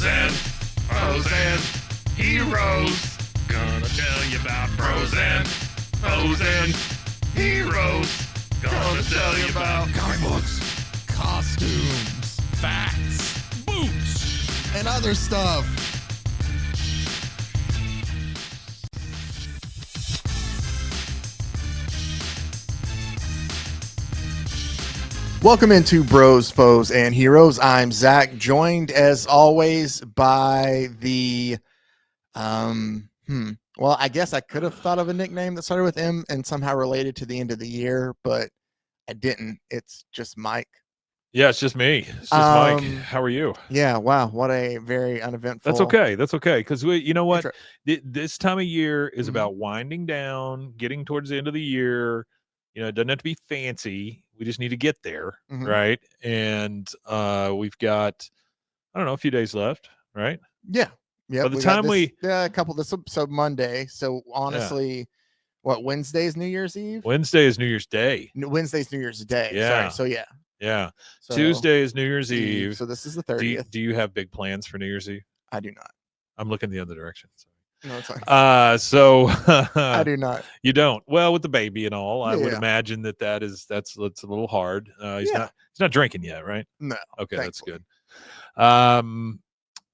and heroes. Gonna tell you about bros and heroes. Gonna tell you about comic books, costumes, facts, boots, and other stuff. Welcome into Bros, Foes, and Heroes. I'm Zach, joined as always by the, well, I guess I could have thought of a nickname that started with M and somehow related to the end of the year, but I didn't. It's just Mike. Yeah, it's just me. It's just Mike. How are you? Yeah, wow, what a very uneventful. That's okay. That's okay. Because you know what? intro. This time of year is Mhm. about winding down, getting towards the end of the year. You know, it doesn't have to be fancy. We just need to get there, Mhm. right? And we've got, I don't know, a few days left, right? Yeah. Yeah. By the time a couple this episode Monday. So honestly, what, Wednesday's New Year's Eve? Wednesday is New Year's Day. Wednesday's New Year's Day. Yeah. Sorry. So yeah. Yeah. So, Tuesday is New Year's Eve. So this is the Do 30th. you have big plans for New Year's Eve? I do not. I'm looking the other direction. No, it's fine. So I do not. You don't. Well, with the baby and all, I would Yeah. imagine that's a little hard. He's Yeah. not drinking yet, right? No. Okay, thankfully. that's good.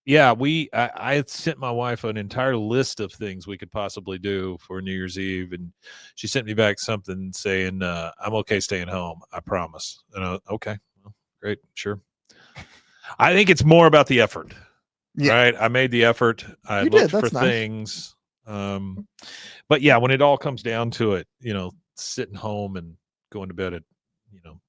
Yeah, I had sent my wife an entire list of things we could possibly do for New Year's Eve, and she sent me back something saying, "I'm okay staying home. I promise." And okay, well, great, sure. I think it's more about the effort. Yeah. Right. I made the effort. I You looked did. for That's nice. things. But yeah, when it all comes down to it, sitting home and going to bed at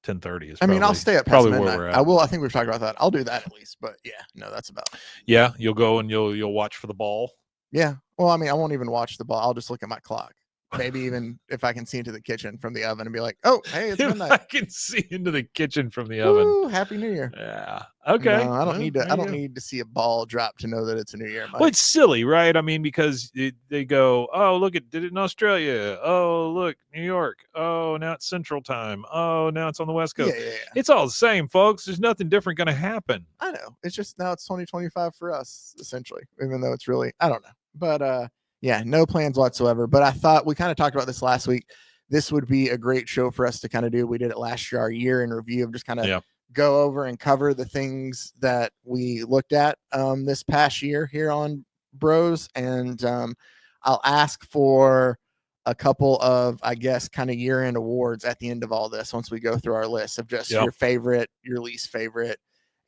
10:30 is. I'll stay up past probably midnight. where we're at. I will. I think we've talked about that. I'll do that at least. But yeah, no, that's about. Yeah, you'll go and you'll watch for the ball. Yeah. Well, I won't even watch the ball. I'll just look at my clock. Maybe even if I can see into the kitchen from the oven and be like, "Oh, hey, it's If midnight." I can see into the kitchen from the oven. Woo, Happy New Year. Yeah. Okay. No, I don't Well, need to. there I you don't go. need to see a ball drop to know that it's a new year. Mike. Well, it's silly, right? Because they go, oh, look, it did it in Australia. Oh, look, New York. Oh, now it's Central Time. Oh, now it's on the West Coast. Yeah. It's all the same, folks. There's nothing different going to happen. I know. It's just now it's 2025 for us, essentially, even though it's really, I don't know. But yeah, no plans whatsoever. But I thought we kind of talked about this last week. This would be a great show for us to kind of do. We did it last year, our year in review of just kind of go over and cover the things that we looked at this past year here on Bros. And I'll ask for a couple of, I guess, kind of year-end awards at the end of all this once we go through our list of just your favorite, your least favorite,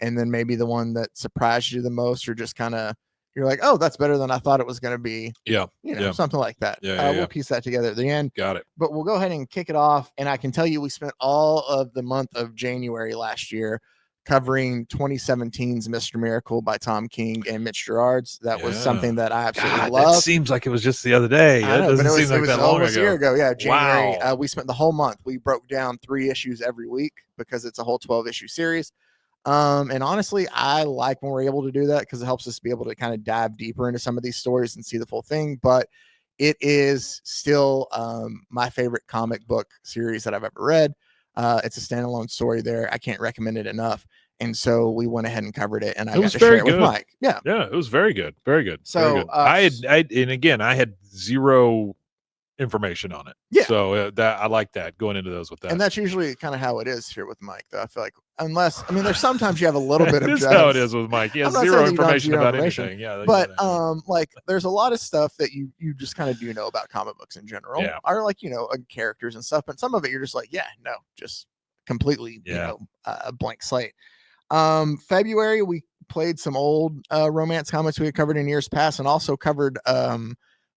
and then maybe the one that surprised you the most or just kind of you're like, oh, that's better than I thought it was going to be. Yeah. Something like that. We'll piece that together at the end. Got it. But we'll go ahead and kick it off. And I can tell you, we spent all of the month of January last year covering 2017's Mr. Miracle by Tom King and Mitch Gerards. That was something that I absolutely loved. It seems like it was just the other day. I know, it doesn't seem like that long almost ago. a year ago. Yeah, January. Wow. We spent the whole month. We broke down 3 issues every week because it's a whole 12-issue series. And honestly, I like when we're able to do that because it helps us be able to kind of dive deeper into some of these stories and see the full thing. But it is still my favorite comic book series that I've ever read. It's a standalone story there. I can't recommend it enough. And so we went ahead and covered it, and I got to share it with Mike. Yeah, it was very good, very good. So very good. I had zero information on it. Yeah. So that I like that going into those with that. And that's usually kind of how it is here with Mike, though. I feel like there's sometimes you have a little bit of this is how it is with Mike. He has zero information about anything. Yeah. But like there's a lot of stuff that you just kind of do know about comic books in general. Yeah. Or like, characters and stuff. But some of it you're just like, just completely, a blank slate. February, we played some old romance comics we had covered in years past and also covered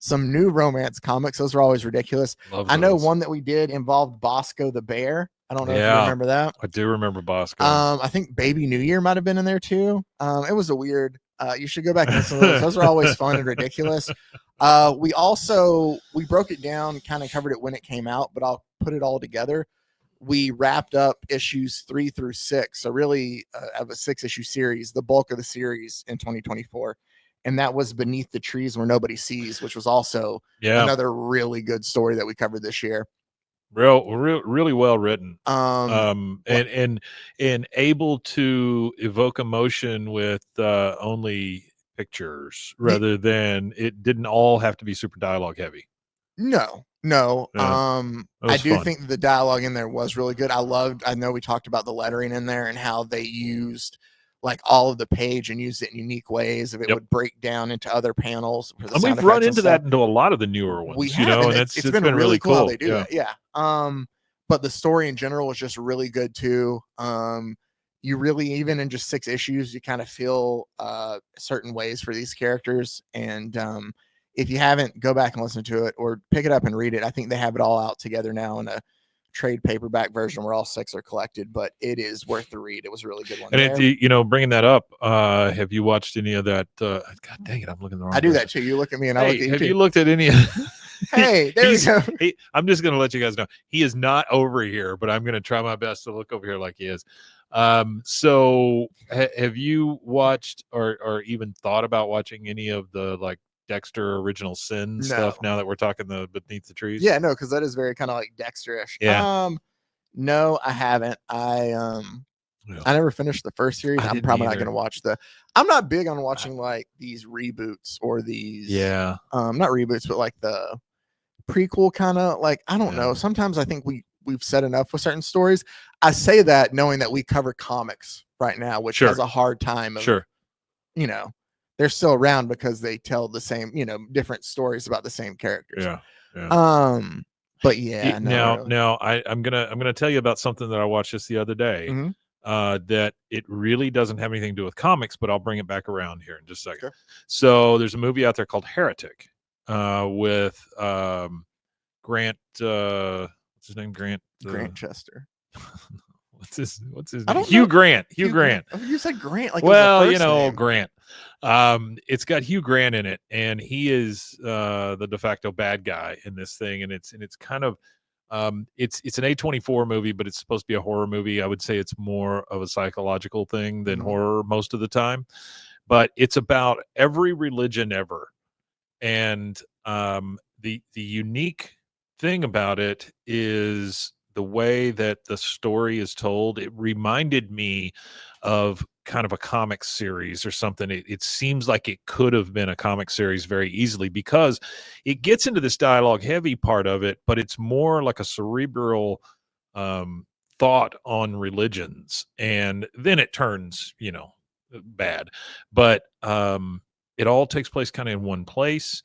some new romance comics. Those are always ridiculous. I know one that we did involved Bosco the Bear. I don't know if you remember that. I do remember Bosco. I think Baby New Year might have been in there too. It was a weird, you should go back and listen to those. Those are always fun and ridiculous. We broke it down, kind of covered it when it came out, but I'll put it all together. We wrapped up issues 3 through 6. So really of a 6-issue series, the bulk of the series in 2024. And that was Beneath the Trees Where Nobody Sees, which was also another really good story that we covered this year. Really well written. And able to evoke emotion with only pictures rather than it didn't all have to be super dialogue heavy. No. Yeah. That I was do fun. think the dialogue in there was really good. I know we talked about the lettering in there and how they used like all of the page and used it in unique ways. If it Yep. would break down into other panels for the And sound we've run effects and into stuff. that into a lot of the newer ones, We you have, know, and and it's been really cool how they do that. Yeah. But the story in general was just really good too. You really, even in just 6 issues, you kind of feel certain ways for these characters. And if you haven't, go back and listen to it or pick it up and read it. I think they have it all out together now in a trade paperback version where all 6 are collected, but it is worth the read. It was a really good one. And there. it, you know, bringing that up, have you watched any of that? God dang it, I'm looking the wrong. I do person. that too. You look at me and I look at Hey, you have too. you looked at any? Hey, there we go. I'm just going to let you guys know he is not over here, but I'm going to try my best to look over here like he is. So have you watched or even thought about watching any of the like Dexter Original Sin stuff now that we're talking the Beneath the Trees? Yeah, no, because that is very kind of like Dexter-ish. Yeah. No, I haven't. I never finished the first series. I'm probably not going to watch I'm not big on watching like these reboots or these not reboots, but like the prequel kind of like, I don't know. Sometimes I think we've said enough with certain stories. I say that knowing that we cover comics right now, which has a hard time of, you know, they're still around because they tell the same, you know, different stories about the same characters. But yeah, now I'm gonna tell you about something that I watched just the other day. That it really doesn't have anything to do with comics, but I'll bring it back around here in just a second. Okay. So there's a movie out there called Heretic with Grant. What's his name? Grant Chester. what's his name? Hugh Grant. Hugh Grant. Oh, you said Grant like well, it was you know, name. Grant. It's got Hugh Grant in it, and he is the de facto bad guy in this thing, and it's kind of it's an A24 movie, but it's supposed to be a horror movie. I would say it's more of a psychological thing than horror most of the time, but it's about every religion ever. And the unique thing about it is the way that the story is told. It reminded me of kind of a comic series or something. It seems like it could have been a comic series very easily because it gets into this dialogue heavy part of it, but it's more like a cerebral thought on religions, and then it turns, you know, bad. But it all takes place kind of in one place,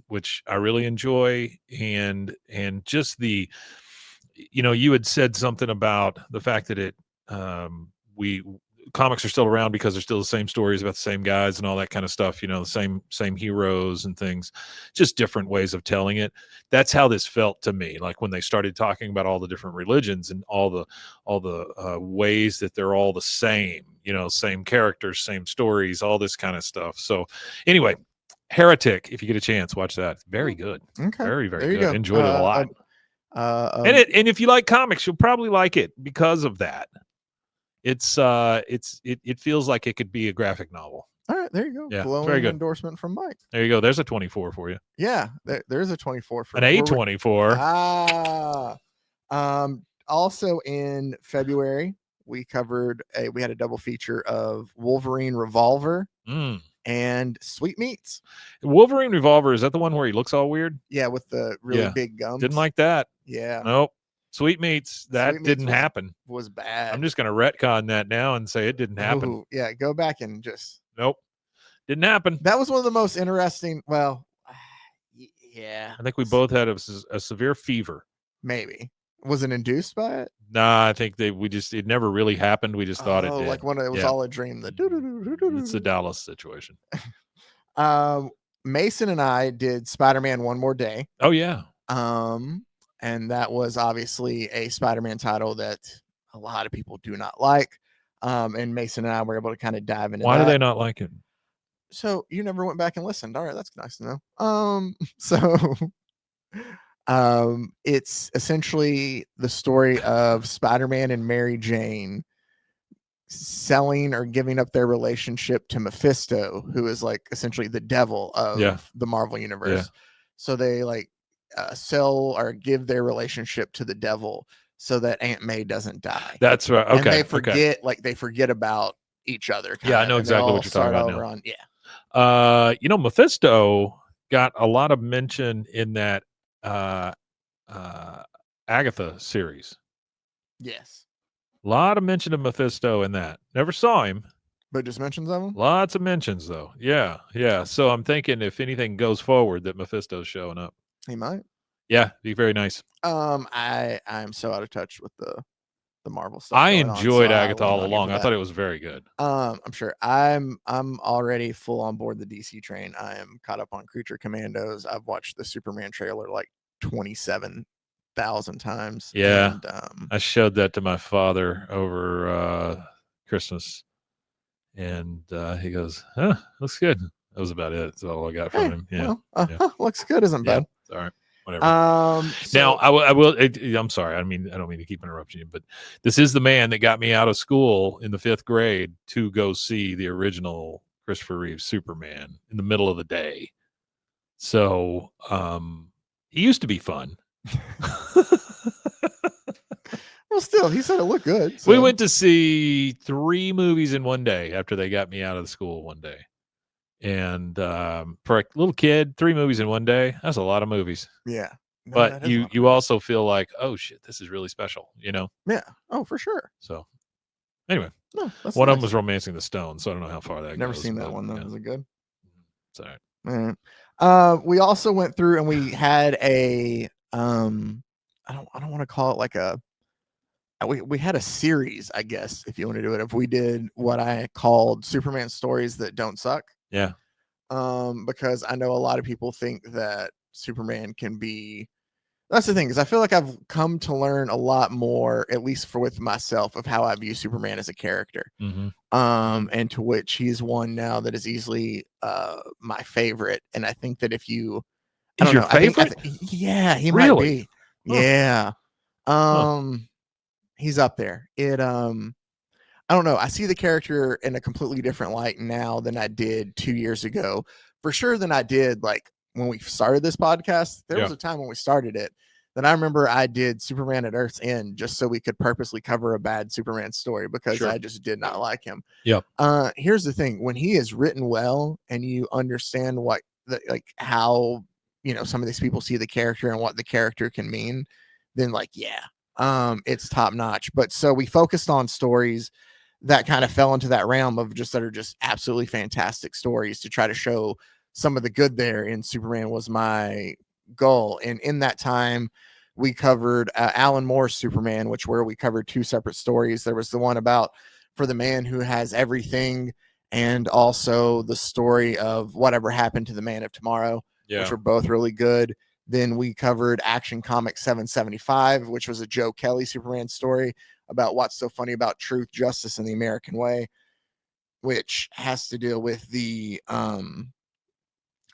which I really enjoy, and just the, you know, you had said something about the fact that it comics are still around because they're still the same stories about the same guys and all that kind of stuff, you know, the same heroes and things, just different ways of telling it. That's how this felt to me, like when they started talking about all the different religions and all the ways that they're all the same, you know, same characters, same stories, all this kind of stuff. So anyway, Heretic, if you get a chance, watch that. Very good. Okay. Very There good. you go. Enjoyed it a lot. And if you like comics, you'll probably like it because of that. It feels like it could be a graphic novel. All right, there you go. Yeah, Glowing very good endorsement from Mike. There you go. There's a 24 for you. Yeah, there's a 24 for an A24. Also in February, we had a double feature of Wolverine Revolver and Sweetmeats. Wolverine Revolver, is that the one where he looks all weird? Yeah, with the really big gums. Didn't like that. Yeah. Nope. Sweetmeats, that didn't happen. Was bad. I'm just going to retcon that now and say it didn't happen. Ooh, yeah, go back and just. Nope. Didn't happen. That was one of the most interesting. Well, yeah. I think we both had a severe fever. Maybe. Was it induced by it? Nah, I think it never really happened. We just thought it did. Like when it was all a dream. It's the Dallas situation. Mason and I did Spider-Man One More Day. Oh yeah. And that was obviously a Spider-Man title that a lot of people do not like. And Mason and I were able to kind of dive into Why do they not like it? So you never went back and listened. All right, that's nice to know. It's essentially the story of Spider-Man and Mary Jane selling or giving up their relationship to Mephisto, who is like essentially the devil of the Marvel universe. Yeah. So they like sell or give their relationship to the devil so that Aunt May doesn't die. That's right. Okay. And they forget, like they forget about each other. Yeah, I know exactly what you're talking about now. Mephisto got a lot of mention in that uh, Agatha series. Yes, A lot of mention of Mephisto in that. Never saw him. but just mentions of him. Lots of mentions though. Yeah, yeah. So I'm thinking if anything goes forward, that Mephisto's showing up. He might. Yeah, be very nice. I'm so out of touch with the Marvel stuff. I going on, enjoyed so I Agatha will all not get along. for I that. thought it was very good. I'm sure I'm already full on board the DC train. I am caught up on Creature Commandos. I've watched the Superman trailer like 27,000 times. Yeah. and, I showed that to my father over Christmas, and he goes, "Huh, looks good." That was about it. That's all I got from hey, him. Yeah. well, yeah. looks good, isn't Yeah. bad. All right. Whatever. Now Now, I will. I'm sorry. I don't mean to keep interrupting you, but this is the man that got me out of school in the 5th grade to go see the original Christopher Reeve Superman in the middle of the day. So, he used to be fun. well, still, he said it looked good. We so- went to see 3 movies in one day after they got me out of the school one day. And for a little kid, 3 movies in one day, that's a lot of movies. Yeah. No, But that is a lot of you fun. also feel like, oh shit, this is really special, Yeah. Oh, for sure. So anyway, No, that's one of them nice. was Romancing the Stone, so I don't know how far that Never goes. seen that but, one though. yeah, Was it good? it's all right. All right. We also went through and we had a I don't want to call it like a we had a series, I guess, if you want to do it. If we did what I called Superman stories that don't suck. Yeah. Because I know a lot of people think that Superman can be. That's the thing, is I feel like I've come to learn a lot more, at least with myself, of how I view Superman as a character. Mm-hmm. And to which he's one now that is easily my favorite. And I think that if you, I He's don't your know, I think- favorite? yeah, he might Really? be. Huh. Yeah. Huh. He's up there. I don't know. I see the character in a completely different light now than I did 2 years ago. For sure than I did like when we started this podcast. There was Yeah. a time when we started it that I remember I did Superman at Earth's End just so we could purposely cover a bad Superman story because Sure. I just did not like him. Yep. Here's the thing. When he is written well and you understand what how some of these people see the character and what the character can mean, then it's top notch. But so we focused on stories that kind of fell into that realm of that are just absolutely fantastic stories to try to show some of the good there in Superman was my goal. And in that time, we covered Alan Moore's Superman, where we covered 2 separate stories. There was the one about For the Man Who Has Everything, and also the story of Whatever Happened to the Man of Tomorrow, Yeah. which were both really good. Then we covered Action Comics 775, which was a Joe Kelly Superman story about what's so funny about truth, justice, and the American way, which has to deal with the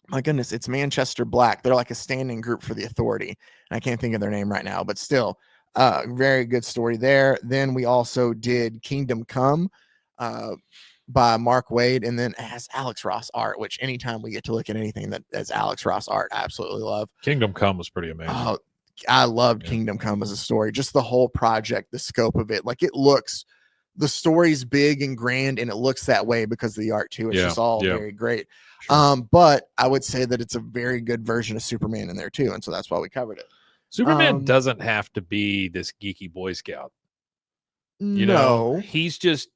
my goodness, it's Manchester Black. They're like a standing group for the Authority, and I can't think of their name right now, but still, very good story there. Then we also did Kingdom Come by Mark Waid, and then it has Alex Ross art, which anytime we get to look at anything that has Alex Ross art, I absolutely love. Kingdom Come was pretty amazing. Oh, I loved Yeah. Kingdom Come as a story, just the whole project, the scope of it. Like the story's big and grand, and it looks that way because of the art too. It's Yeah, just all yeah. very great. Sure. But I would say that it's a very good version of Superman in there too, and so that's why we covered it. Superman doesn't have to be this geeky Boy Scout. No, He's just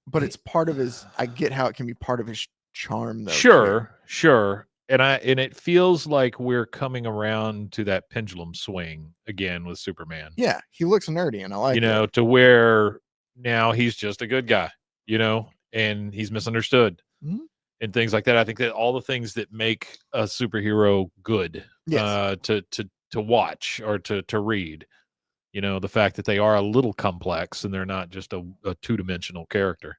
but it's part of his. I get how it can be part of his charm, though. Sure. And it feels like we're coming around to that pendulum swing again with Superman. Yeah, he looks nerdy, and I like it. To where now he's just a good guy, and he's misunderstood Mhm. and things like that. I think that all the things that make a superhero good Yes. to watch or to read, the fact that they are a little complex and they're not just a 2-dimensional character.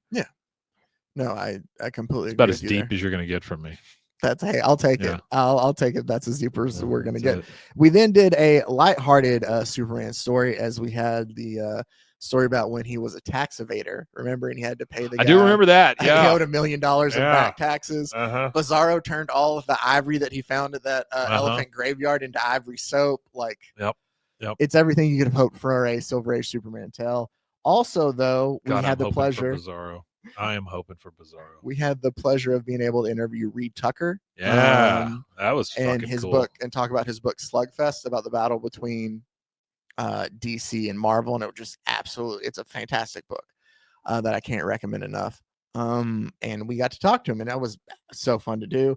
No, I completely It's about agree as with you deep there. as you're going to get from me. Hey, I'll take Yeah. it. I'll take it. That's as deep as we're gonna That's get. it. We then did a lighthearted Superman story, as we had the story about when he was a tax evader. Remember, and he had to pay the guy. I do remember that. He Yeah. owed $1 million in Yeah. back taxes. Uh-huh. Bizarro turned all of the ivory that he found at that elephant graveyard into ivory soap. Yep. It's everything you could have hoped for a Silver Age Superman tale. Also, though, we God, had I'm the hoping for pleasure. Bizarro. I am hoping for Bizarro. We had the pleasure of being able to interview Reed Tucker. Yeah, that was And fucking his cool. book, and talk about his book Slugfest, about the battle between DC and Marvel. And it was just absolutely, it's a fantastic book that I can't recommend enough. And we got to talk to him, and that was so fun to do.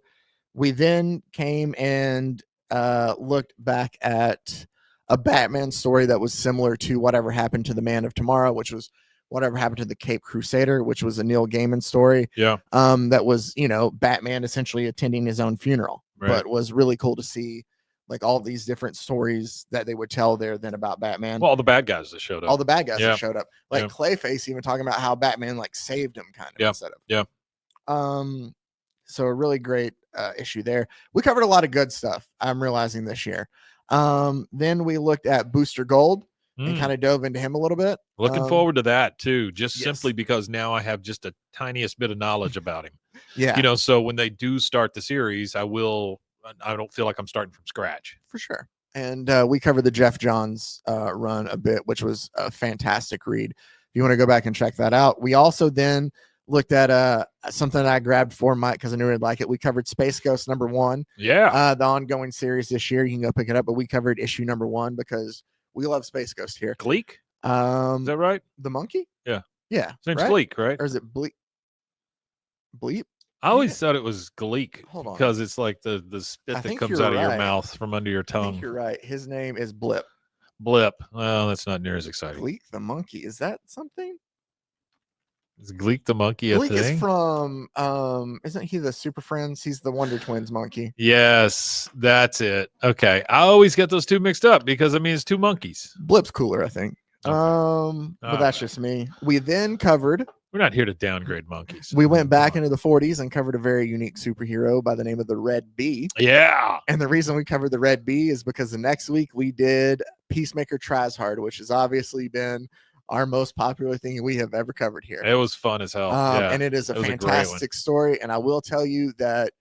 We then came and looked back at a Batman story that was similar to Whatever Happened to the Man of Tomorrow, which was Whatever Happened to the Cape Crusader, which was a Neil Gaiman story. Yeah. That was, Batman essentially attending his own funeral, Right. but was really cool to see like all these different stories that they would tell there then about Batman. Well, all the bad guys that showed up. All the bad guys Yeah. that showed up, like Yeah. Clayface even talking about how Batman like saved him kind of Yeah. instead of. Yeah. So a really great issue there. We covered a lot of good stuff, I'm realizing, this year. Then we looked at Booster Gold and kind of dove into him a little bit. Looking forward to that too, just yes. simply because now I have just a tiniest bit of knowledge about him. Yeah. So when they do start the series, I don't feel like I'm starting from scratch. For sure. And we covered the Jeff Johns run a bit, which was a fantastic read. If you want to go back and check that out. We also then looked at something I grabbed for Mike because I knew he'd like it. We covered Space Ghost #1. Yeah. The ongoing series this year. You can go pick it up, but we covered issue #1 because we love Space Ghost here. Gleek? Is that right? The monkey? Yeah. Yeah. His name's right? Gleek, right? Or is it Bleep? Bleep? I always thought it was Gleek Hold on. because it's like the spit I that think comes you're out of your right. mouth from under your I think tongue. you're right. His name is Blip. Blip. Well, that's not near as exciting. Gleek the monkey. Is that something? Is Gleek the monkey a Gleek thing? is from isn't he the Super Friends? He's the Wonder Twins monkey. Yes, that's it. Okay. I always get those two mixed up because it's two monkeys. Blip's cooler, I think. Okay. But that's just me. We then covered, We're not here to downgrade monkeys. we went back into the 40s and covered a very unique superhero by the name of the Red Bee. Yeah. And the reason we covered the Red Bee is because the next week we did Peacemaker Tries Hard, which has obviously been our most popular thing we have ever covered here. It was fun as hell. Yeah. And it is a It was a great fantastic story. And I will tell you that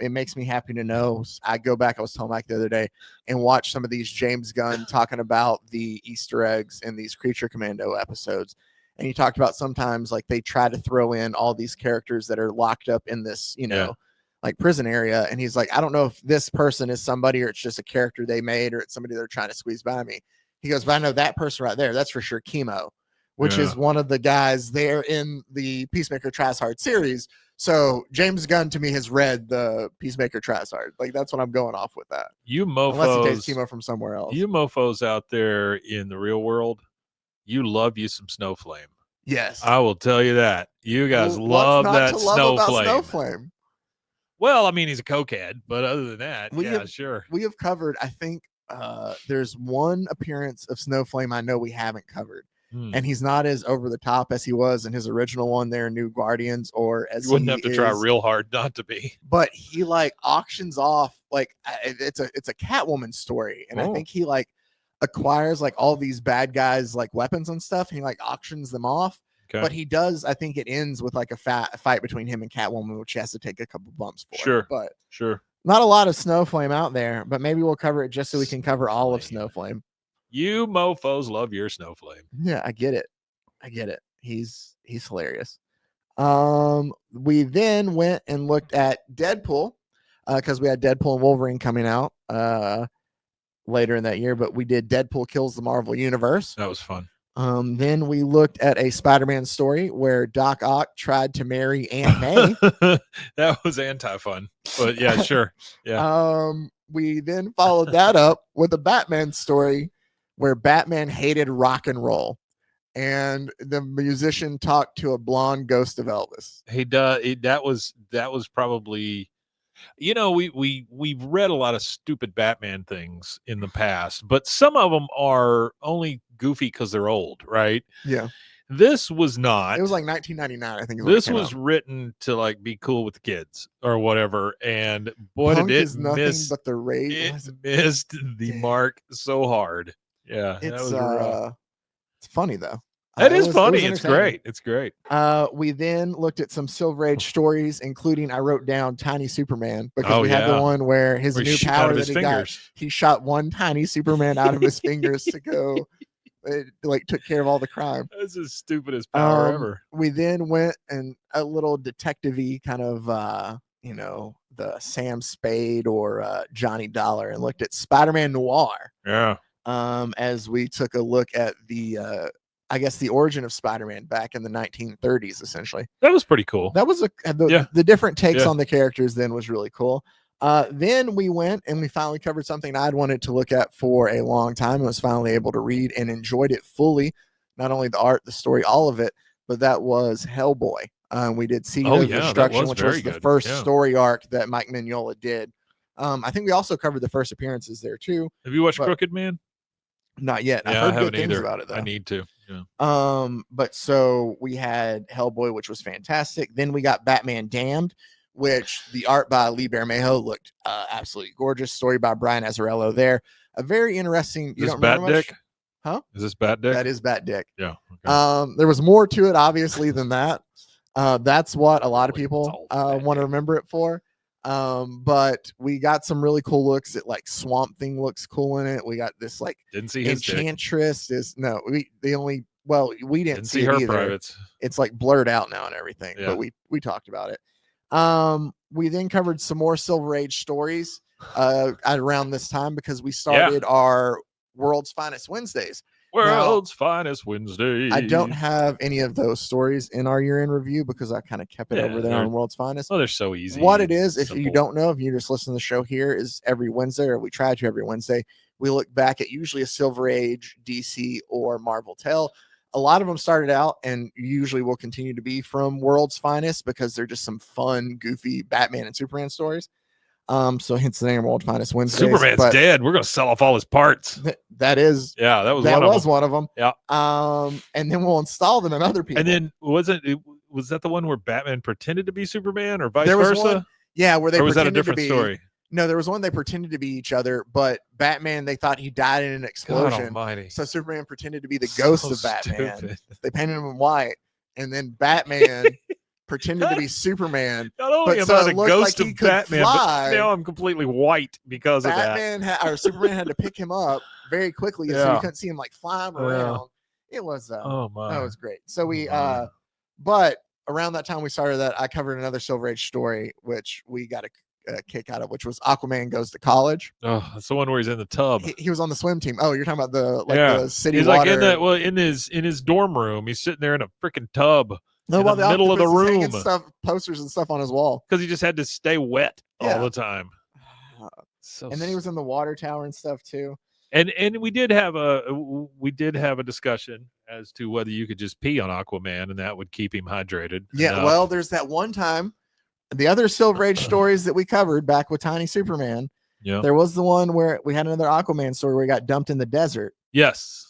it makes me happy to know. I go back, I was telling Mike the other day, and watch some of these James Gunn talking about the Easter eggs in these Creature Commando episodes. And he talked about sometimes like they try to throw in all these characters that are locked up in this, like prison area. And he's like, I don't know if this person is somebody or it's just a character they made or it's somebody they're trying to squeeze by me. He goes, but I know that person right there. That's for sure Chemo, which is one of the guys there in the Peacemaker Tries Hard series. So James Gunn to me has read the Peacemaker Tries Hard. Like that's what I'm going off with that. You Unless he takes mofos, Chemo from somewhere else. you mofos out there in the real world, you love you some Snowflame. Yes. I will tell you that. You guys What's love not that to love about Snowflame. Snowflame? Well, he's a cokehead, but other than that, We yeah, have- sure. We have covered, I think there's one appearance of Snowflame I know we haven't covered. And he's not as over the top as he was in his original one there, New Guardians, or as You wouldn't he have to try is- real hard not to be. But he like auctions off like it's a Catwoman story, and I Oh. think he like acquires like all these bad guys like weapons and stuff. And he like auctions them off, Okay. but he does. I think it ends with like a fight between him and Catwoman, which he has to take a couple bumps for. Sure. But Sure. not a lot of Snowflame out there. But maybe we'll cover it just so we can cover all of Snowflame. You mofos love your Snowflame. Yeah, I get it. He's hilarious. We then went and looked at Deadpool because we had Deadpool and Wolverine coming out later in that year, but we did Deadpool Kills the Marvel Universe. That was fun. Then we looked at a Spider-Man story where Doc Ock tried to marry Aunt May. That was anti-fun, but yeah, sure. Yeah. We then followed that up with a Batman story where Batman hated rock and roll. And the musician talked to a blonde ghost of Elvis. He does. That was probably, we've read a lot of stupid Batman things in the past, but some of them are only goofy because they're old, right? Yeah. This was not. It was like 1999, I think. Is when it This came was out. written to like be cool with the kids or whatever, and boy, Punk did it is nothing miss. but the rage. It missed the mark so hard. Yeah, that It's was rough. it's funny though. That It is was funny. It's entertaining. great. It's great. We then looked at some Silver Age stories, including I wrote down Tiny Superman because we had the yeah. one where his Where he new shot out power of that his he got, fingers. he shot one tiny Superman out of his fingers to go It like took care of all the crime. That's the stupidest power Um, ever. We then went and a little detective-y kind of the Sam Spade or Johnny Dollar and looked at Spider-Man Noir. Yeah. As we took a look at the I guess the origin of Spider-Man back in the 1930s, essentially. That was pretty cool. That was Yeah. the different takes Yeah. on the characters then was really cool. Then we went and we finally covered something I'd wanted to look at for a long time and was finally able to read and enjoyed it fully. Not only the art, the story, all of it, but that was Hellboy. We did Seed Oh, of yeah, that Destruction, was which very was the good. first Yeah. story arc that Mike Mignola did. I think we also covered the first appearances there too. Have you watched but- Crooked Man? Not yet. Yeah, I've I heard haven't good things either. about it though. I need to. Yeah. But so we had Hellboy, which was fantastic. Then we got Batman Damned, which the art by Lee Bermejo looked absolutely gorgeous. Story by Brian Azzarello there. A very interesting. Is You this don't Bat remember much? Dick? Huh? Is this Bat Dick? That is Bat Dick. Yeah. Okay. There was more to it, obviously, than that. That's what a lot of Really, it's people all Bat want to Dick. remember it for. But we got some really cool looks. It like Swamp Thing looks cool in it. We got this like Didn't see his dick. Enchantress is no, we didn't Didn't see see it her either. privates. It's like blurred out now and everything, Yeah. but we talked about it. We then covered some more Silver Age stories around this time because we started our World's Finest Wednesdays. World's Finest Wednesday. I don't have any of those stories in our year in review because I kind of kept it Yeah, over there they're- on World's Finest. Oh, they're so easy. What it is, if you simple. don't know, if you just listen to the show here, is every Wednesday, or we try to every Wednesday, we look back at usually a Silver Age, DC, or Marvel tale. A lot of them started out and usually will continue to be from World's Finest because they're just some fun, goofy Batman and Superman stories. So hence the name World's Finest Wednesdays. Superman's but dead. We're gonna sell off all his parts. that is Yeah, that was that one of was them. one of them. Yeah. And then we'll install them in other people. And then was that the one where Batman pretended to be Superman or vice There was versa? one- yeah, where they Or was that a pretended to different be story? No, there was one they pretended to be each other, but Batman, they thought he died in an God explosion. almighty. So Superman pretended to be the ghost So of Batman. stupid. They painted him in white, and then Batman pretended to be Superman. Not only But am so I it the looked ghost like he of could Batman, fly. but now I'm completely white because of that. Or Superman had to pick him up very quickly, so you Yeah. couldn't see him like flying Yeah. around. It was Oh my. that was great. So we my. but around that time we started that, I covered another Silver Age story, which we got a kick out of, which was Aquaman Goes to College. Oh, that's the one where he's in the tub. He was on the swim team. Oh, you're talking about the Yeah. the city He's water. like in his dorm room. He's sitting there in a freaking tub No, in well, the middle of the octopus is hanging room. stuff, posters and stuff on his wall. because he just had to stay wet Yeah. all the time. So And then he was in the water tower and stuff too. and we did have a discussion as to whether you could just pee on Aquaman and that would keep him hydrated. Yeah, enough. well, there's that one time, the other Silver Age stories that we covered back with Tiny Superman. yeah, There was the one where we had another Aquaman story where he got dumped in the desert. yes,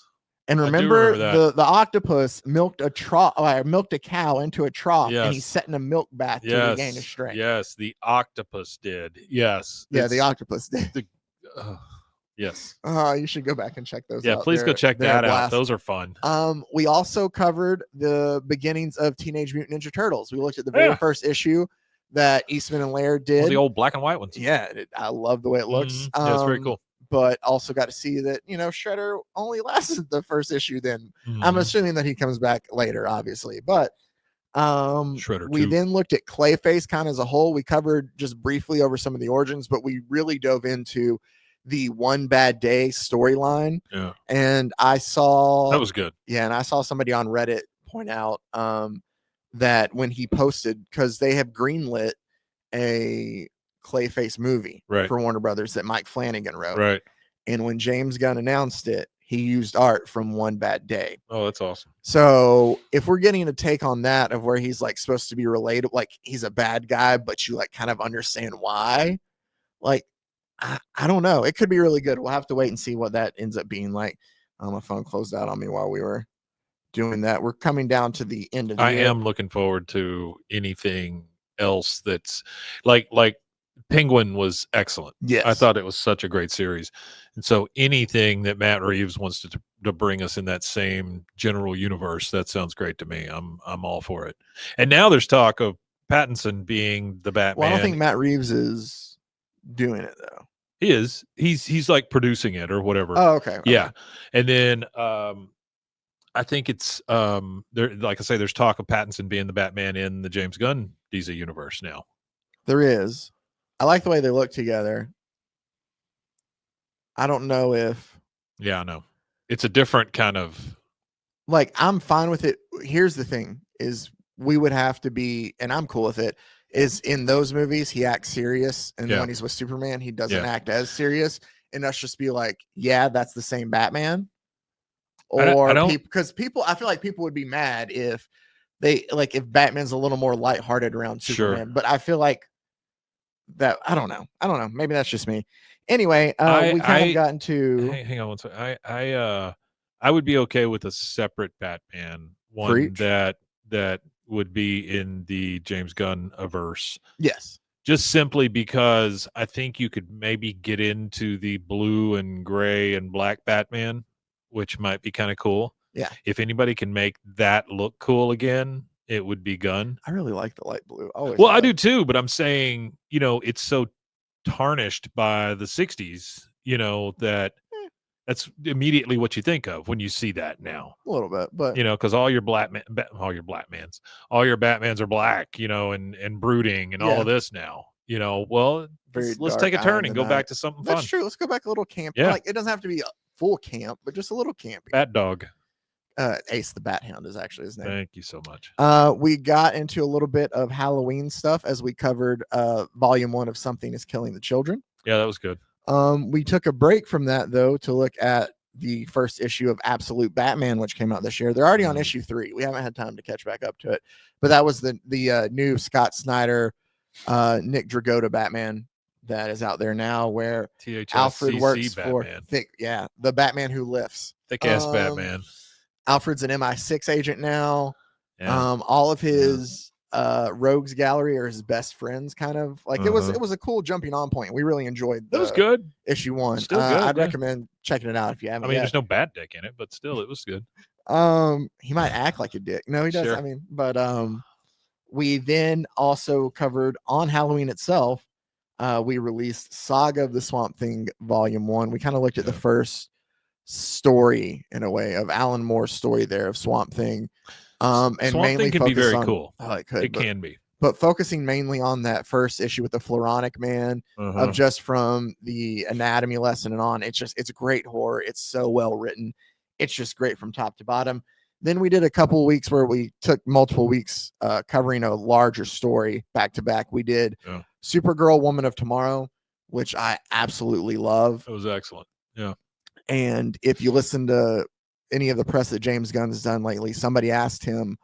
And do remember, remember the octopus milked a cow into a trough, and he Yes. set in a milk bath to yes, regain his strength. yes. The octopus did. Yes, Yeah, the It's- octopus did. yes. You should go back and check those Yeah, out. please go They're- check they're a that out. blast. Those are fun. We also covered the beginnings of Teenage Mutant Ninja Turtles. We looked at the very Yeah. first issue that Eastman and Laird Well, did. the old black and white ones. Yeah, I love the way it looks. Mhm. Yeah, it's very cool. But also got to see that, Shredder only lasted the first issue. Then I'm Mhm. assuming that he comes back later, obviously. But Shredder we 2. then looked at Clayface kind of as a whole. We covered just briefly over some of the origins, but we really dove into the One Bad Day storyline. Yeah. And I saw That was good. yeah, and I saw somebody on Reddit point out that when he posted, because they have greenlit a Clayface movie Right. for Warner Brothers that Mike Flanagan wrote. Right. And when James Gunn announced it, he used art from One Bad Day. Oh, that's awesome. So if we're getting a take on that of where he's like supposed to be related, like he's a bad guy, but you like kind of understand why, like I don't know. It could be really good. We'll have to wait and see what that ends up being like. My phone closed out on me while we were doing that. We're coming down to the end of the I year. am looking forward to anything else that's like Penguin was excellent. Yes. I thought it was such a great series. And so anything that Matt Reeves wants to bring us in that same general universe, that sounds great to me. I'm all for it. And now there's talk of Pattinson being the Batman. Well, I don't think Matt Reeves is doing it though. he is. He's like producing it or whatever. Oh, okay. Yeah. And then I think it's there. Like I say, there's talk of Pattinson being the Batman in the James Gunn DC universe now. There is. I like the way they look together. I don't know if Yeah, I know. It's a different kind of. like I'm fine with it. Here's the thing: is we would have to be, and I'm cool with it. Is in those movies he acts serious, and Yeah. when he's with Superman, he doesn't Yeah. act as serious, and us just be like, yeah, that's the same Batman. I Or don't- because people, I feel like people would be mad if they like if Batman's a little more lighthearted around Sure. Superman. But I feel like that I don't know. Maybe that's just me. Anyway, we kind of gotten to hang on one second. I would be okay with a separate Batman, one Preach. that would be in the James Gunn averse. yes. Just simply because I think you could maybe get into the blue and gray and black Batman, which might be kind of cool. Yeah. If anybody can make that look cool again, it would be Gunn. I really like the light blue. Well, I do too, but I'm saying, it's so tarnished by the 60s, that that's immediately what you think of when you see that now. a little bit, but Because all your Batmans are black, and brooding and all Yeah. of this now. Well, Very let's dark take a eye turn in and the go back night. to something that's fun. true. Let's go back a little camp. Yeah. Like it doesn't have to be a full camp, but just a little campy. Bat Dog. Ace the Bat Hound is actually his name. Thank you so much. We got into a little bit of Halloween stuff as we covered volume 1 of Something is Killing the Children. Yeah, that was good. We took a break from that though to look at the first issue of Absolute Batman, which came out this year. They're already on issue 3. We haven't had time to catch back up to it, but that was the new Scott Snyder, Nick Dragotta Batman that is out there now, where Alfred works Batman. for the Batman who lifts. Thick ass Batman. Alfred's an MI6 agent now. Yeah. All of his rogues gallery are his best friends, kind of like it was a cool jumping on point. We really enjoyed That was good. issue 1. Still good, I'd yeah. recommend checking it out if you haven't. I mean, yet. there's no Bat Dick in it, but still, it was good. He might act like a dick. No, he does. Sure. I mean, but we then also covered on Halloween itself. We released Saga of the Swamp Thing Volume 1. We kind of looked at the first story in a way of Alan Moore's story there of Swamp Thing. And Swamp mainly Thing can be very focus on- cool. Oh, it could. It but, can be. but focusing mainly on that first issue with the Floronic Man of just from the anatomy lesson and on. It's great horror. It's so well written. It's just great from top to bottom. Then we did a couple of weeks where we took multiple weeks covering a larger story back to back. We did Supergirl, Woman of Tomorrow, which I absolutely love. It was excellent. Yeah. And if you listen to any of the press that James Gunn has done lately, somebody asked him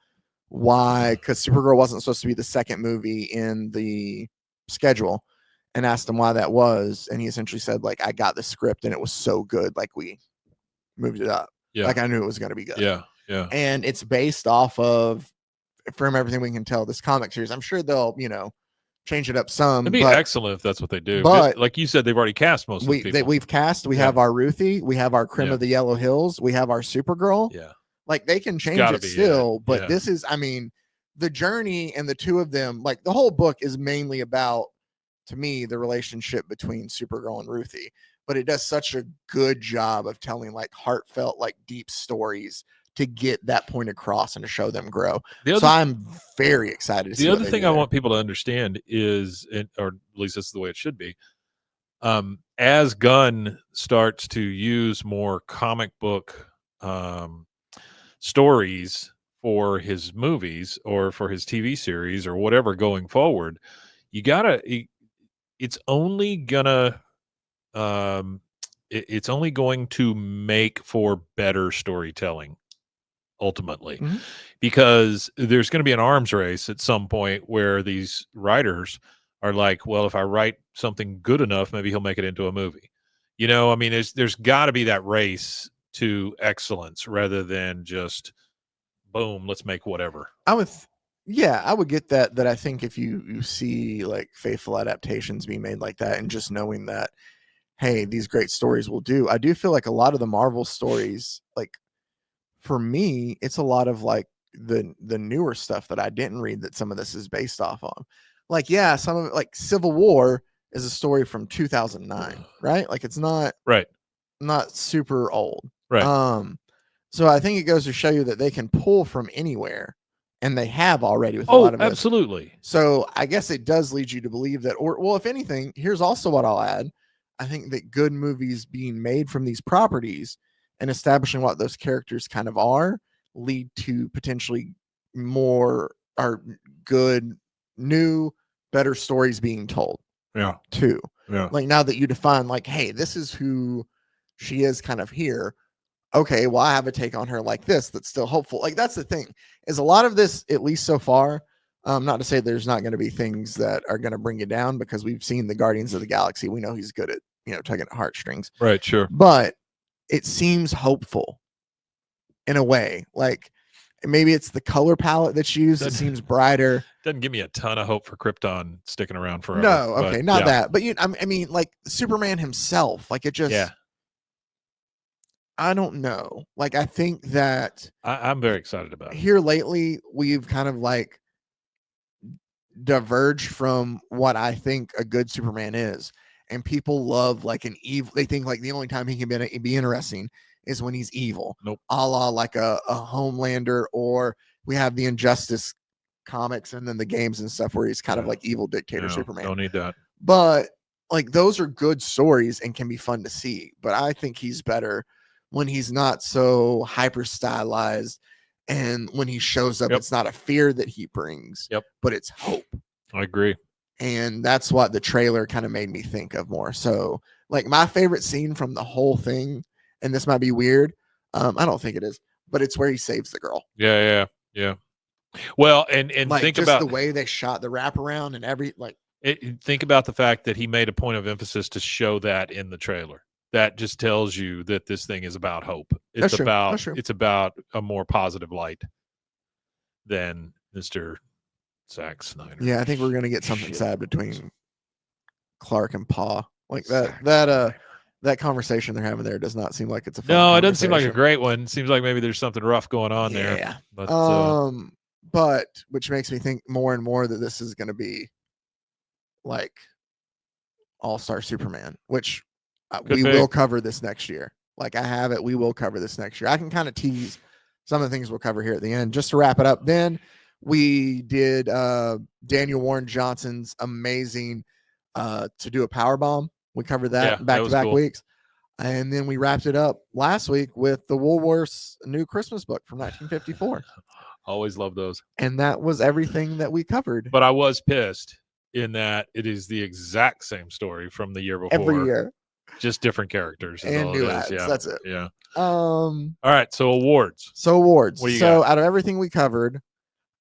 why, because Supergirl wasn't supposed to be the second movie in the schedule, and asked him why that was. And he essentially said, like, I got the script and it was so good, like we moved it up. Yeah. Like I knew it was going to be good. Yeah. Yeah. And it's based off of, from everything we can tell, this comic series. I'm sure they'll, change it up some. It'd be but excellent if that's what they do. but- like you said, they've already cast most of the people. we've cast. We Yeah. have our Ruthie. We have our Crim Yeah. of the Yellow Hills. We have our Supergirl. Yeah. Like they can change gotta it be, yeah. still, but Yeah. this is, I mean, the journey and the two of them, like the whole book is mainly about, to me, the relationship between Supergirl and Ruthie. But it does such a good job of telling like heartfelt, like deep stories to get that point across and to show them grow. The So I'm very excited to see the what other they thing do I there. want people to understand is, or at least this is the way it should be, as Gunn starts to use more comic book stories for his movies or for his TV series or whatever going forward, it's only gonna it's only going to make for better storytelling ultimately. Mhm. Because there's going to be an arms race at some point where these writers are like, well, if I write something good enough, maybe he'll make it into a movie. I mean, there's got to be that race to excellence rather than just boom, let's make whatever. I would get that I think if you see like faithful adaptations being made like that, and just knowing that, hey, these great stories will do. I do feel like a lot of the Marvel stories, like for me, it's a lot of like the newer stuff that I didn't read that some of this is based off on. Like, yeah, some of it, like Civil War is a story from 2009, right? Like it's not Right. super old. Right. So I think it goes to show you that they can pull from anywhere, and they have already with a lot of this. Absolutely. So I guess it does lead you to believe that, or well, if anything, here's also what I'll add. I think that good movies being made from these properties and establishing what those characters kind of are lead to potentially more or good, new, better stories being told Yeah. too. Yeah. Like now that you define, like, hey, this is who she is kind of here. Okay, well, I have a take on her like this that's still hopeful. Like that's the thing, is a lot of this, at least so far, not to say there's not going to be things that are going to bring you down, because we've seen the Guardians of the Galaxy. We know he's good at, tugging at heartstrings, Right. Sure. but it seems hopeful in a way. Like maybe it's the color palette that's used. It seems brighter. Doesn't give me a ton of hope for Krypton sticking around forever. No, okay, but not yeah. that. But I mean, like Superman himself, like it just, Yeah. I don't know. Like I think that I'm very excited about it. here lately we've kind of like diverged from what I think a good Superman is, and people love like an evil. They think like the only time he can be interesting is when he's evil. Nope. A la like a Homelander, or we have the Injustice comics and then the games and stuff where he's kind of like evil dictator Superman. Don't need that. But like those are good stories and can be fun to see. But I think he's better when he's not so hyper stylized, and when he shows up, it's not a fear that he brings, but it's hope. I agree. And that's what the trailer kind of made me think of more. So like my favorite scene from the whole thing, and this might be weird, I don't think it is, but it's where he saves the girl. Yeah. Well, and like think just about the way they shot the wraparound and think about the fact that he made a point of emphasis to show that in the trailer. That just tells you that this thing is about hope. It's it's about a more positive light than Mr. Zack Snyder. Yeah, I think we're gonna get something sad between Clark and Pa. Like that conversation they're having there does not seem like it's a fun No, it doesn't seem like a great one. It seems like maybe there's something rough going on there. Yeah. But which makes me think more and more that this is gonna be like All-Star Superman, which we will cover this next year. Like I have it, we will cover this next year. I can kind of tease some of the things we'll cover here at the end. Just to wrap it up, then we did Daniel Warren Johnson's amazing To Do a Power Bomb. We covered that back-to-back weeks. And then we wrapped it up last week with the Woolworths New Christmas book from 1954. Always love those. And that was everything that we covered. But I was pissed in that it is the exact same story from the year before. Every year. Just different characters and new ads. Yeah. That's it. Yeah. All right. So awards. What do you got? Out of everything we covered,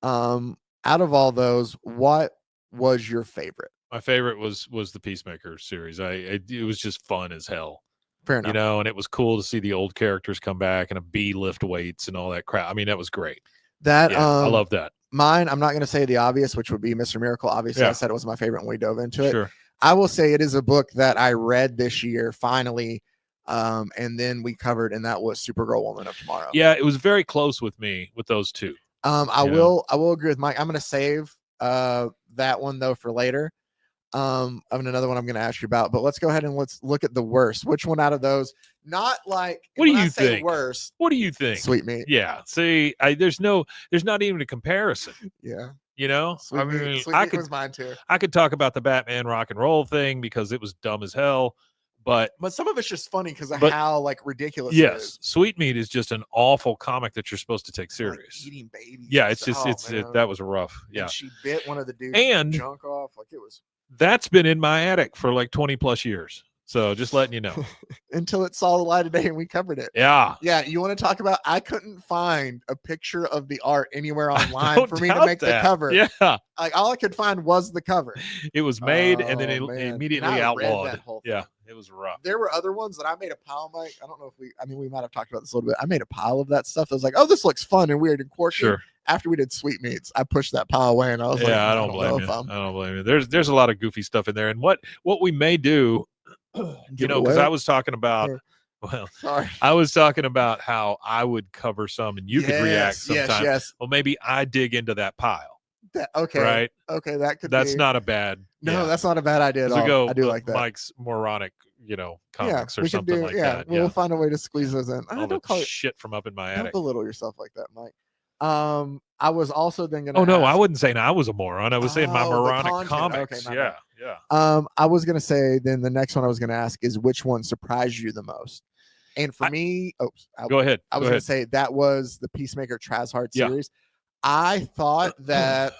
out of all those, what was your favorite? My favorite was the Peacemaker series. It was just fun as hell. Fair enough. And it was cool to see the old characters come back and a bee lift weights and all that crap. I mean, that was great. I love that. Mine, I'm not going to say the obvious, which would be Mr. Miracle. Obviously, I said it was my favorite when we dove into it. Sure. I will say it is a book that I read this year, finally, and then we covered, and that was Supergirl Woman of Tomorrow. Yeah, it was very close with me with those two. I will agree with Mike. I'm going to save that one, though, for later. I have another one I'm going to ask you about, but let's go ahead and let's look at the worst. Which one out of those? Not like what do you think? Worst. What do you think? Sweet Meat. Yeah. See, there's not even a comparison. Yeah. I mean, Sweet Meat was mine too. I could talk about the Batman rock and roll thing because it was dumb as hell, but some of it's just funny because of how like ridiculous. It is. Sweet Meat is just an awful comic that you're supposed to take serious. Like eating babies. Yeah, it's just that was rough. Yeah, and she bit one of the dudes and junk off. Like it was. That's been in my attic for like 20 plus years. So just letting you know. Until it saw the light of day and we covered it. Yeah. Yeah. You want to talk about, I couldn't find a picture of the art anywhere online for me to make the cover. Yeah. Like all I could find was the cover. It was made and then it immediately outlawed. Yeah. It was rough. There were other ones that I made a pile, Mike. I don't know if we might have talked about this a little bit. I made a pile of that stuff. I was like, oh, this looks fun and weird and quirky. Sure. After we did Sweet Meats, I pushed that pile away and I was like, I don't blame you. I don't blame you. There's a lot of goofy stuff in there. And what we may do, because I was talking about, I was talking about how I would cover some and you could react sometimes. Yes. Well, maybe I dig into that pile. Okay. Right. Okay. That's not a bad. No, that's not a bad idea at all. I do like that. Mike's moronic comics or we can something do. like Yeah, that. we'll Yeah, find a way to squeeze yeah. those in. All the Don't call it. shit from up in my Don't attic. belittle yourself like that, Mike. I was also then gonna. Oh no, I ask, wouldn't say I was a moron. I was saying my Oh, the moronic content. comics. Okay, my Yeah, bad. yeah. I was gonna say then the next one I was gonna ask is which one surprised you the most? And for me, Go ahead. I was Go gonna ahead. say that was the Peacemaker Trazhard Yeah. series. I thought that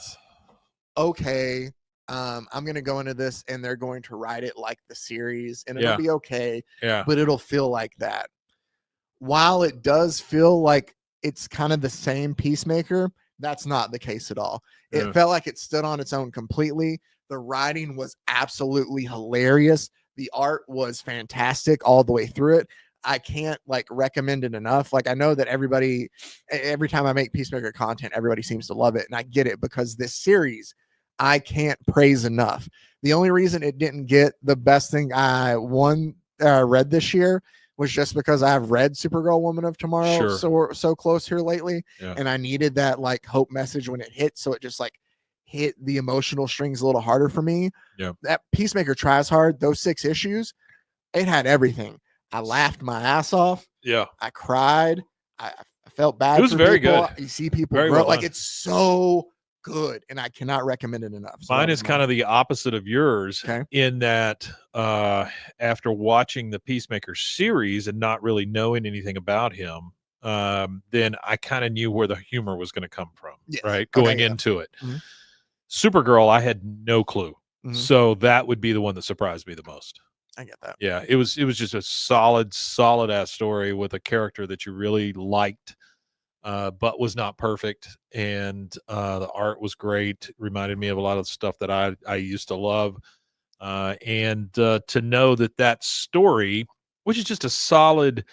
okay, I'm gonna go into this and they're going to write it like the series, and it'll Yeah. be okay, Yeah. but it'll feel like that. While it does feel like it's kind of the same Peacemaker, that's not the case at all. It Yeah. felt like it stood on its own completely. The writing was absolutely hilarious. The art was fantastic all the way through it. I can't recommend it enough. Like, I know that every time I make Peacemaker content, everybody seems to love it. And I get it, because this series, I can't praise enough. The only reason it didn't get the best thing I read this year was just because I've read Supergirl Woman of Tomorrow so close here lately. Yeah. And I needed that hope message when it hit. So it just hit the emotional strings a little harder for me. Yeah. That Peacemaker Tries Hard, those 6 issues, it had everything. I laughed my ass off. Yeah. I cried. I felt bad. It was for very people. good. You see people Very grow. well done. It's so good, and I cannot recommend it enough. So Mine is kind of the opposite of yours, Okay. in that after watching the Peacemaker series and not really knowing anything about him, then I kind of knew where the humor was going to come from, Yes. right? Okay, Going yeah. into it. Mhm. Supergirl, I had no clue. Mhm. So that would be the one that surprised me the most. I get that. Yeah, it was just a solid ass story with a character that you really liked, but was not perfect. And the art was great. Reminded me of a lot of stuff that I used to love. And to know that story, which is just a solid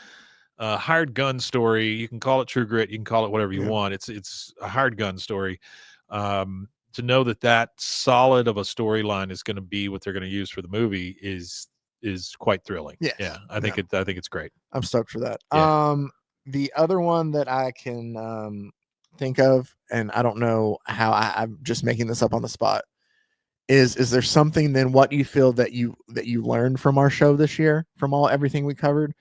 hired gun story, you can call it True Grit, you can call it whatever you Yeah. want. It's a hired gun story. To know that solid of a storyline is going to be what they're going to use for the movie is quite thrilling. Yes. Yeah, I think it's great. I'm stoked for that. Yeah. The other one that I can think of, and I don't know how, I'm just making this up on the spot, is there something then what you feel that you learned from our show this year, from everything we covered?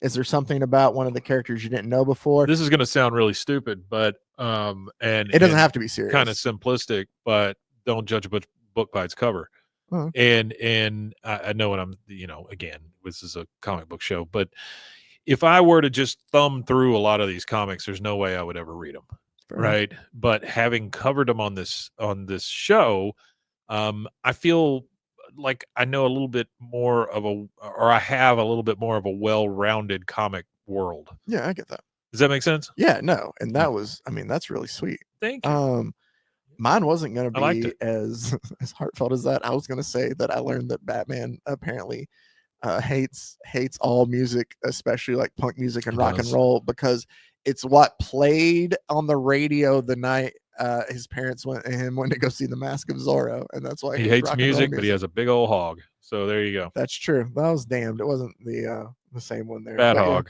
Is there something about one of the characters you didn't know before? This is going to sound really stupid, but and it doesn't have to be serious. Kind of simplistic, but don't judge a book by its cover. Uh-huh. And I know what I'm, again, this is a comic book show, but if I were to just thumb through a lot of these comics, there's no way I would ever read them. Fair right. But having covered them on this show, I feel like I know a little bit more or I have a little bit more of a well-rounded comic world. Yeah, I get that. Does that make sense? Yeah, no. And that was, that's really sweet. Thank you. Mine wasn't going to be it. as heartfelt as that. I was going to say that I learned that Batman apparently hates all music, especially like punk music and rock and roll, because it's what played on the radio the night his parents went to go see The Mask of Zorro, and that's why he hates music, but he has a big old hog. So there you go. That's true. That was damned. It wasn't the same one there. Bat Hog.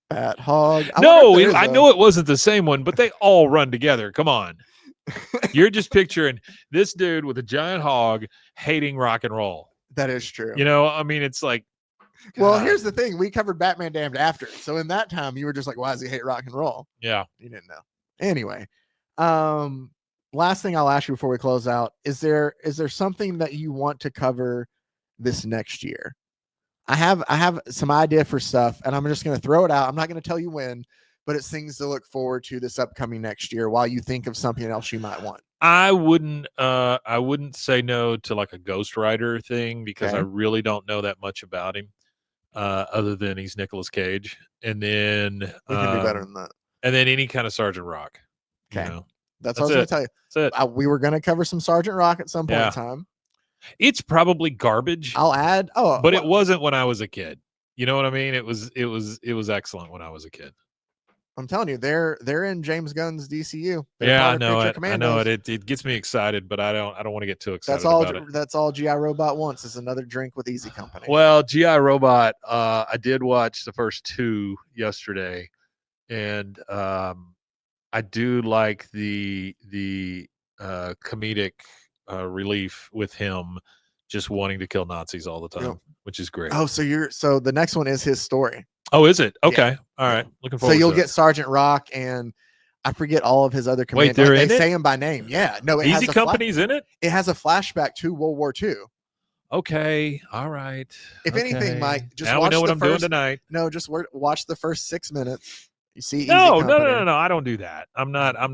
Bat Hog. No, I know it wasn't the same one, but they all run together. Come on. You're just picturing this dude with a giant hog hating rock and roll. That is true. It's like, God. Well, here's the thing. We covered Batman Damned after. So in that time, you were just like, why does he hate rock and roll? Yeah. You didn't know. Anyway, last thing I'll ask you before we close out, is there something that you want to cover this next year? I have some idea for stuff, and I'm just going to throw it out. I'm not going to tell you when, but it's things to look forward to this upcoming next year while you think of something else you might want. I wouldn't say no to like a Ghost Rider thing, because Okay. I really don't know that much about him, other than he's Nicolas Cage. And then We can do better than that. And then any kind of Sergeant Rock. Okay. That's what I was going to tell you. That's it. We were going to cover some Sergeant Rock at some point in time. It's probably garbage. I'll add. But it wasn't when I was a kid. You know what I mean? It was excellent when I was a kid. I'm telling you, they're in James Gunn's DCU. I know it. I know it. It gets me excited, but I don't want to get too excited about it. That's all GI Robot wants is another drink with Easy Company. Well, GI Robot, I did watch the first 2 yesterday, and I do like the comedic relief with him just wanting to kill Nazis all the time, Yep. which is great. Oh, so the next one is his story. Oh, is it? Yeah. Okay. All right. Looking So forward you'll to get it. Sergeant Rock and I forget all of his other commanders. they're Like, in they it? say him by name. Yeah. No, it Easy has Company's in it? it has a flashback to World War II. Okay. All right. If anything, Okay. Mike, just now we watch know what the I'm doing first- tonight. No, just watch the first 6 minutes. You see, Easy No, Company. I don't do that. I'm not. I'm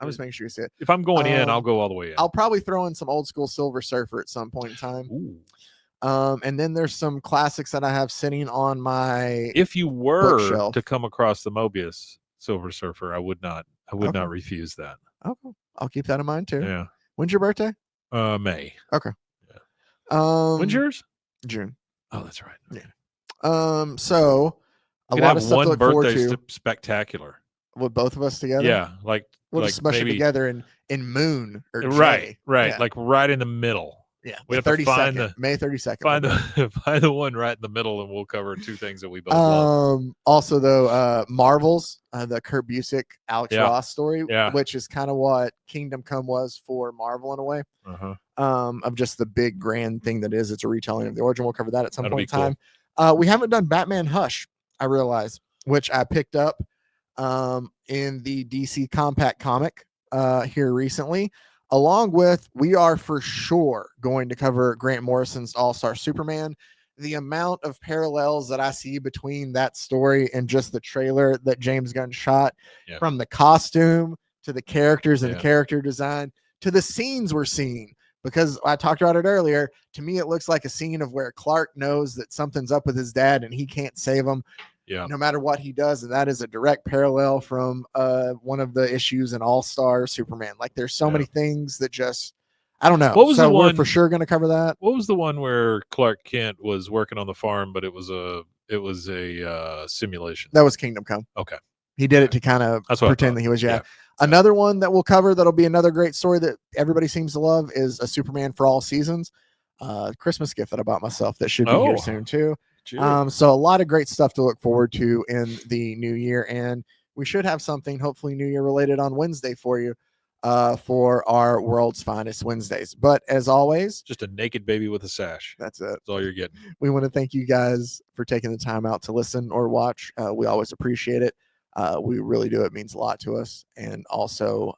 just making sure you see it. If I'm going in, I'll Um, go all the way in. I'll probably throw in some old school Silver Surfer at some point in time. Ooh. And then there's some classics that I have sitting on my. If you were bookshelf. to come across the Mobius Silver Surfer, I would not Okay. not refuse that. Okay, I'll keep that in mind too. Yeah. When's your birthday? May. When's yours? June. Oh, that's right. Yeah. So a We could lot have of stuff to one look forward birthday to spectacular. with both of us together. Yeah, like We'll like just smush maybe, it together in Moon or Right, J. Yeah. like right in the middle. Yeah, we the have to find 32nd, May 32nd. Find the one right in the middle, and we'll cover two things that we both love. Also though, Marvel's the Kurt Busiek, Alex Yeah. Ross story, Yeah. which is kind of what Kingdom Come was for Marvel in a way. Uh-huh. Of just the big grand thing that is. It's a retelling of the origin. We'll cover that at some That'll point be in time. We haven't done Batman Hush, I realize, which I picked up in the DC Compact comic here recently. Along with, we are for sure going to cover Grant Morrison's All-Star Superman. The amount of parallels that I see between that story and just the trailer that James Gunn shot, Yeah. from the costume to the characters and Yeah. the character design to the scenes we're seeing. Because I talked about it earlier, to me it looks like a scene of where Clark knows that something's up with his dad and he can't save him. Yeah. No matter what he does, and that is a direct parallel from one of the issues in All-Star Superman. Like, there's so Yeah. many things that just, I don't know. What was so the we're one- for sure going to cover that. What was the one where Clark Kent was working on the farm, but it was a simulation? That was Kingdom Come. Okay. He did it to kind of That's what I pretend thought. that he was, Yeah. Another one that we'll cover that'll be another great story that everybody seems to love is a Superman for All Seasons. Christmas gift that I bought myself that should be here Oh. soon too. Cheers. So a lot of great stuff to look forward to in the new year, and we should have something hopefully New Year related on Wednesday for you for our World's Finest Wednesdays. But as always, Just a naked baby with a sash. that's it. That's all you're getting. We want to thank you guys for taking the time out to listen or watch. We always appreciate it. We really do. It means a lot to us, and also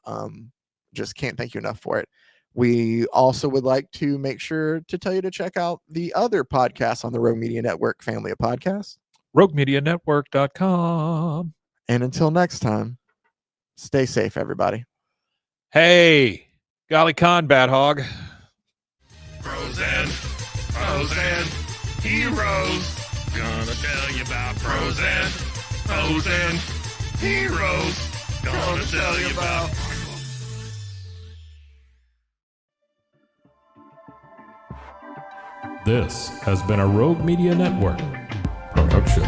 just can't thank you enough for it. We also would like to make sure to tell you to check out the other podcasts on the Rogue Media Network family of podcasts. RogueMediaNetwork.com. And until next time, stay safe, everybody. Hey, golly con, Bat Hog. Frozen heroes. Gonna tell you about frozen heroes. Gonna tell you about. This has been a Rogue Media Network production.